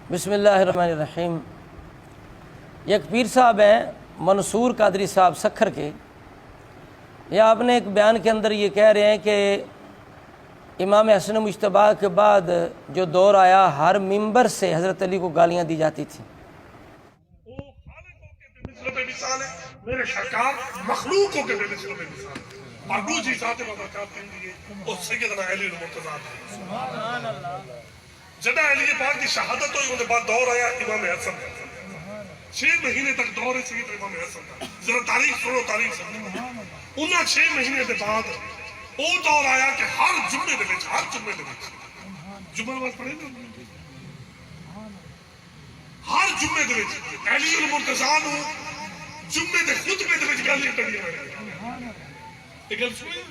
بسم اللہ الرحمن الرحیم۔ ایک پیر صاحب ہیں منصور قادری صاحب سکھر کے، یہ آپ نے ایک بیان کے اندر یہ کہہ رہے ہیں کہ امام حسن مجتبی کے بعد جو دور آیا ہر ممبر سے حضرت علی کو گالیاں دی جاتی تھیں۔ وہ خالقوں کے بے مثل بے مثال ہے، میرے سرکار مخلوقوں کے بے مثل بے مثال ہے۔ مقبول جی ذات برکات کے لیے اور سیدنا علی المرتضیٰ سبحان اللہ جدہ علی پاک کی شہادت ہوئی، ان کے بعد دور آیا امام حسن کا۔ 6 مہینے تک دور ہے سید امام حسن کا۔ ذرا تاریخ سنو، تاریخ سنو۔ انہاں 6 مہینے کے بعد وہ دور آیا کہ ہر جمعے دے جمعہ نماز پڑھے نا، ہر جمعے دے علی المرتضیٰ نو جمعے دے خطبے دے گالیاں کڑیاں ہوئے۔ یہ گل سنیں،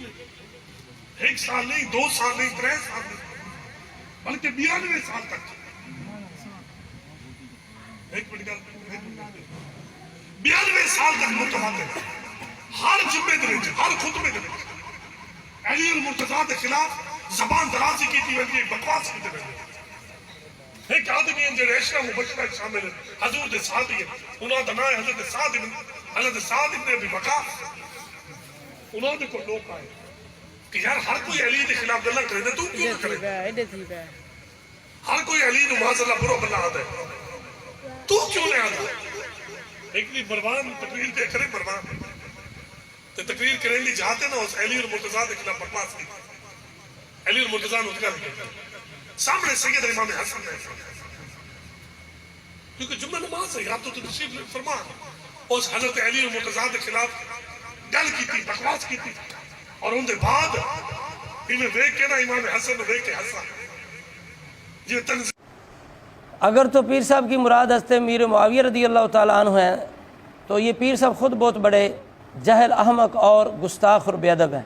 1 سال نہیں، 2 سال نہیں، 3 سال نہیں، بلکہ 92 سال تک۔ ایک منٹ گل، 92 سال تک متواتر ہر جمعے دے ہر خطبے دے علی المرتضیٰ کے خلاف زبان درازی کی تھی، بکواس کی تھی۔ ایک آدمی ہیں جو عشرہ مبشرہ شامل ہے، حضور دے صحابی ہیں، انہوں نے نام ہے حضرت سعد ابن ابی وقاص۔ انہوں نے کو لوگ آئے کہ یار ہر کوئی علی کے خلاف گلا کرے، تو کیوں نہ کرے؟ ہر کوئی علی نو معاذ اللہ برا بلا آتا ہے، تو کیوں نہ آتا؟ ایک بھی بروان تقریر دے کرے، بروان تو تقریر کرنے لی جاتے نا، اس علی المرتضیٰ کے خلاف بکواس کی۔ علی المرتضیٰ نے اتکار کیا سامنے سید امام حسن نے، کیونکہ جمعہ نماز ہے، آپ تو تشریف فرما، اس حضرت علی المرتضیٰ کے خلاف گل کی تھی، بکواس کی تھی، اور ان کے بعد انہیں دیکھ کے نا امام حسن نے دیکھ کے حسن یہ تنظیم۔ اگر تو پیر صاحب کی مراد حضرت میر معاویہ رضی اللہ تعالیٰ عنہ ہیں، تو یہ پیر صاحب خود بہت بڑے جہل، احمق اور گستاخ اور بے ادب ہیں۔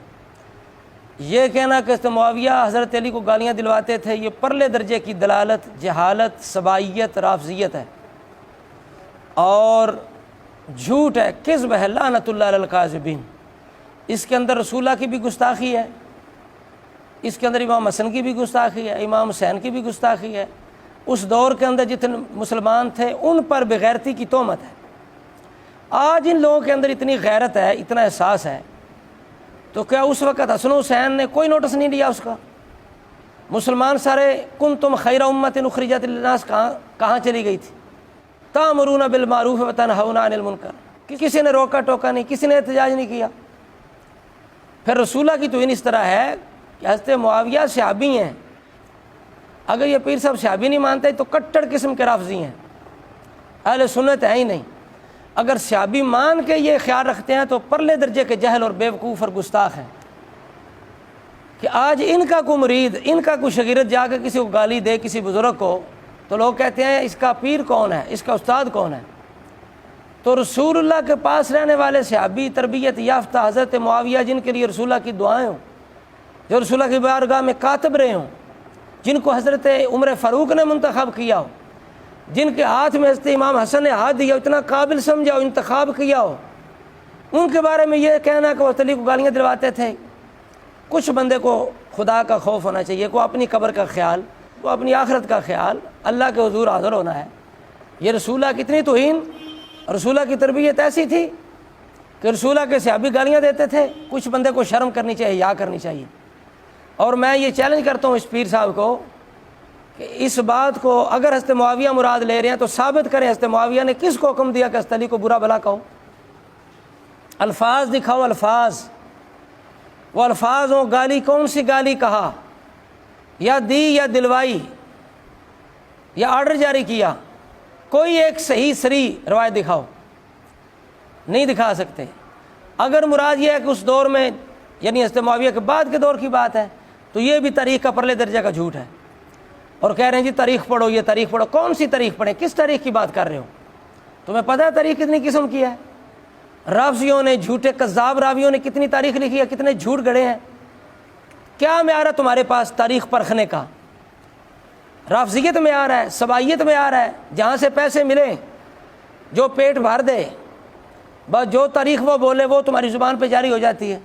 یہ کہنا کہ حضرت معاویہ حضرت علی کو گالیاں دلواتے تھے، یہ پرلے درجے کی دلالت، جہالت، سبائیت، رافضیت ہے اور جھوٹ ہے، کذب ہے، لعنت اللہ علی الکاذبین۔ اس کے اندر رسول اللہ کی بھی گستاخی ہے، اس کے اندر امام حسن کی بھی گستاخی ہے، امام حسین کی بھی گستاخی ہے۔ اس دور کے اندر جتنے مسلمان تھے ان پر بغیرتی کی تہمت ہے۔ آج ان لوگوں کے اندر اتنی غیرت ہے، اتنا احساس ہے، تو کیا اس وقت حسن حسین نے کوئی نوٹس نہیں لیا اس کا؟ مسلمان سارے کنتم خیر امت اخرجت للناس کہاں چلی گئی تھی؟ تأمرون بالمعروف وتنہون عن المنکر، کسی نے روکا ٹوکا نہیں، کسی نے احتجاج نہیں کیا۔ پھر رسول اللہ کی توہین اس طرح ہے کہ حضرت معاویہ صحابی ہیں، اگر یہ پیر صاحب صحابی نہیں مانتے تو کٹڑ قسم کے رافضی ہیں، اہل سنت ہیں ہی نہیں۔ اگر صحابی مان کے یہ خیال رکھتے ہیں تو پرلے درجے کے جہل اور بیوقوف اور گستاخ ہیں کہ آج ان کا کوئی مرید، ان کا کوئی شاگرد جا کے کسی کو گالی دے، کسی بزرگ کو، تو لوگ کہتے ہیں اس کا پیر کون ہے، اس کا استاد کون ہے؟ تو رسول اللہ کے پاس رہنے والے صحابی، تربیت یافتہ حضرت معاویہ، جن کے لیے رسول اللہ کی دعائیں ہوں، جو رسول اللہ کی بارگاہ میں کاتب رہے ہوں، جن کو حضرت عمر فاروق نے منتخب کیا ہو، جن کے ہاتھ میں حضرت امام حسن نے ہاتھ دیا، اتنا قابل سمجھا ہو، انتخاب کیا ہو، ان کے بارے میں یہ کہنا کہ وہ علی کو گالیاں دلواتے تھے۔ کچھ بندے کو خدا کا خوف ہونا چاہیے، کو اپنی قبر کا خیال، کو اپنی آخرت کا خیال، اللہ کے حضور حاضر ہونا ہے۔ یہ رسول اللہ کی اتنی توہین، رسول اللہ کی تربیت ایسی تھی کہ رسول اللہ کے صحابی گالیاں دیتے تھے۔ کچھ بندے کو شرم کرنی چاہیے، یا کرنی چاہیے۔ اور میں یہ چیلنج کرتا ہوں اس پیر صاحب کو کہ اس بات کو اگر حضرت معاویہ مراد لے رہے ہیں تو ثابت کریں حضرت معاویہ نے کس کو حکم دیا کہ حضرت علی کو برا بلا کہو؟ الفاظ دکھاؤ، الفاظ، وہ الفاظ ہوں، گالی کون سی گالی کہا، یا دی یا دلوائی یا آرڈر جاری کیا، کوئی ایک صحیح سری روایت دکھاؤ، نہیں دکھا سکتے۔ اگر مراد یہ ہے کہ اس دور میں یعنی حضرت معاویہ کے بعد کے دور کی بات ہے تو یہ بھی تاریخ کا پرلے درجہ کا جھوٹ ہے، اور کہہ رہے ہیں جی تاریخ پڑھو، یہ تاریخ پڑھو۔ کون سی تاریخ پڑھیں؟ کس تاریخ کی بات کر رہے ہو؟ تمہیں پتہ ہے تاریخ کتنی قسم کی ہے؟ رافضیوں نے، جھوٹے کذاب راویوں نے کتنی تاریخ لکھی ہے، کتنے جھوٹ گڑے ہیں۔ کیا معیار ہے تمہارے پاس تاریخ پرکھنے کا؟ رافضیت معیار ہے، سبائیت معیار ہے، جہاں سے پیسے ملیں، جو پیٹ بھر دے، بس جو تاریخ وہ بولے وہ تمہاری زبان پہ جاری ہو جاتی ہے۔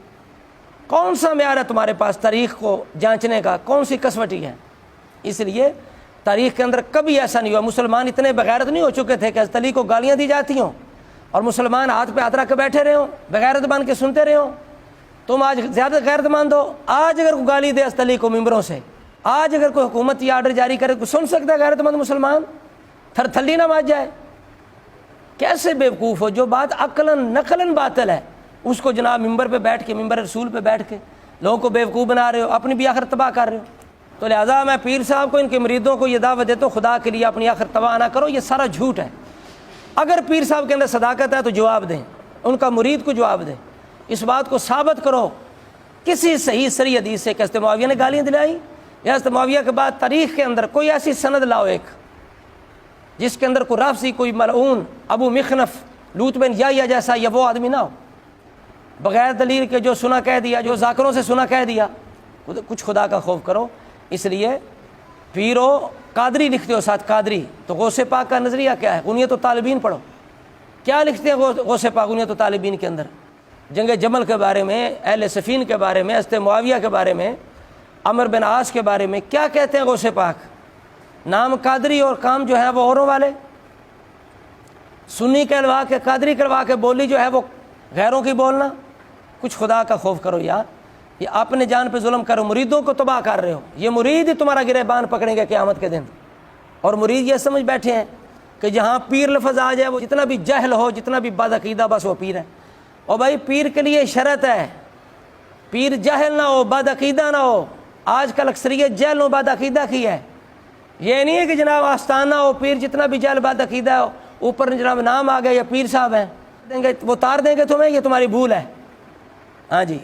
کون سا معیار ہے تمہارے پاس تاریخ کو جانچنے کا؟ کون سی کسوٹی ہے؟ اس لیے تاریخ کے اندر کبھی ایسا نہیں ہوا، مسلمان اتنے بغیرت نہیں ہو چکے تھے کہ حضرت علی کو گالیاں دی جاتی ہوں اور مسلمان ہاتھ پہ ہاتھ رکھ کے بیٹھے رہے ہوں، بغیرت بن کے سنتے رہے ہوں۔ تم آج زیادہ غیرت مند ہو، آج اگر کوئی گالی دے حضرت علی کو ممبروں سے، آج اگر کوئی حکومت یہ آرڈر جاری کرے، کوئی سن سکتا ہے غیرت مند مسلمان؟ تھر تھلی نہ مچ جائے۔ کیسے بیوقوف ہو، جو بات عقلاً نقلاً باطل ہے اس کو جناب ممبر پہ بیٹھ کے، ممبر رسول پہ بیٹھ کے لوگوں کو بیوقوف بنا رہے ہو، اپنی بھی آخر تباہ کر رہے ہو۔ تو لہٰذا میں پیر صاحب کو، ان کے مریدوں کو یہ دعوت دیتا ہوں، خدا کے لیے اپنی آخر تباہ نہ کرو، یہ سارا جھوٹ ہے۔ اگر پیر صاحب کے اندر صداقت ہے تو جواب دیں، ان کا مرید کو جواب دیں، اس بات کو ثابت کرو کسی صحیح صریح حدیث سے کہ حضرت معاویہ نے گالیاں دلائی، یا حضرت معاویہ کے بعد تاریخ کے اندر کوئی ایسی سند لاؤ ایک جس کے اندر کوئی رافضی، کوئی ملعون ابو مخنف، لوط بن یا جیسا یا وہ آدمی نہ ہو، بغیر دلیل کے جو سنا کہہ دیا، جو ذاکروں سے سنا کہہ دیا۔ کچھ خدا کا خوف کرو۔ اس لیے پیرو قادری لکھتے ہو ساتھ قادری، تو غوث پاک کا نظریہ کیا ہے؟ غنیت الطالبین پڑھو، کیا لکھتے ہیں غوث پاک غنیت الطالبین کے اندر؟ جنگ جمل کے بارے میں، اہل صفین کے بارے میں، حضرت معاویہ کے بارے میں، عمر بن عاص کے بارے میں کیا کہتے ہیں غوث پاک؟ نام قادری اور کام جو ہے وہ اوروں والے، سنی کہلوا کے، قادری کروا کے، بولی جو ہے وہ غیروں کی بولنا۔ کچھ خدا کا خوف کرو یار، یہ اپنے جان پہ ظلم کرو، مریدوں کو تباہ کر رہے ہو۔ یہ مرید ہی تمہارا گریبان پکڑیں گے قیامت کے دن، اور مرید یہ سمجھ بیٹھے ہیں کہ جہاں پیر لفظ آ جائے، وہ جتنا بھی جہل ہو، جتنا بھی بد عقیدہ، بس وہ پیر ہے۔ اور بھائی پیر کے لیے شرط ہے، پیر جہل نہ ہو، بد عقیدہ نہ ہو۔ آج کل اکثریت جہل و بد عقیدہ کی ہے۔ یہ نہیں ہے کہ جناب آستانہ ہو، پیر جتنا بھی جہل بد عقیدہ ہو، اوپر جناب نام آ گیا یا پیر صاحب ہیں، دیں گے وہ تار دیں گے تمہیں، یہ تمہاری بھول ہے۔ ہاں جی،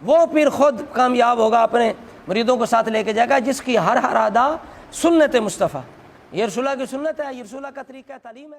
وہ پیر خود کامیاب ہوگا، اپنے مریدوں کو ساتھ لے کے جائے گا، جس کی ہر ادا سنت مصطفیٰ، یہ رسول اللہ کی سنت ہے، یہ رسول اللہ کا طریقہ تعلیم ہے۔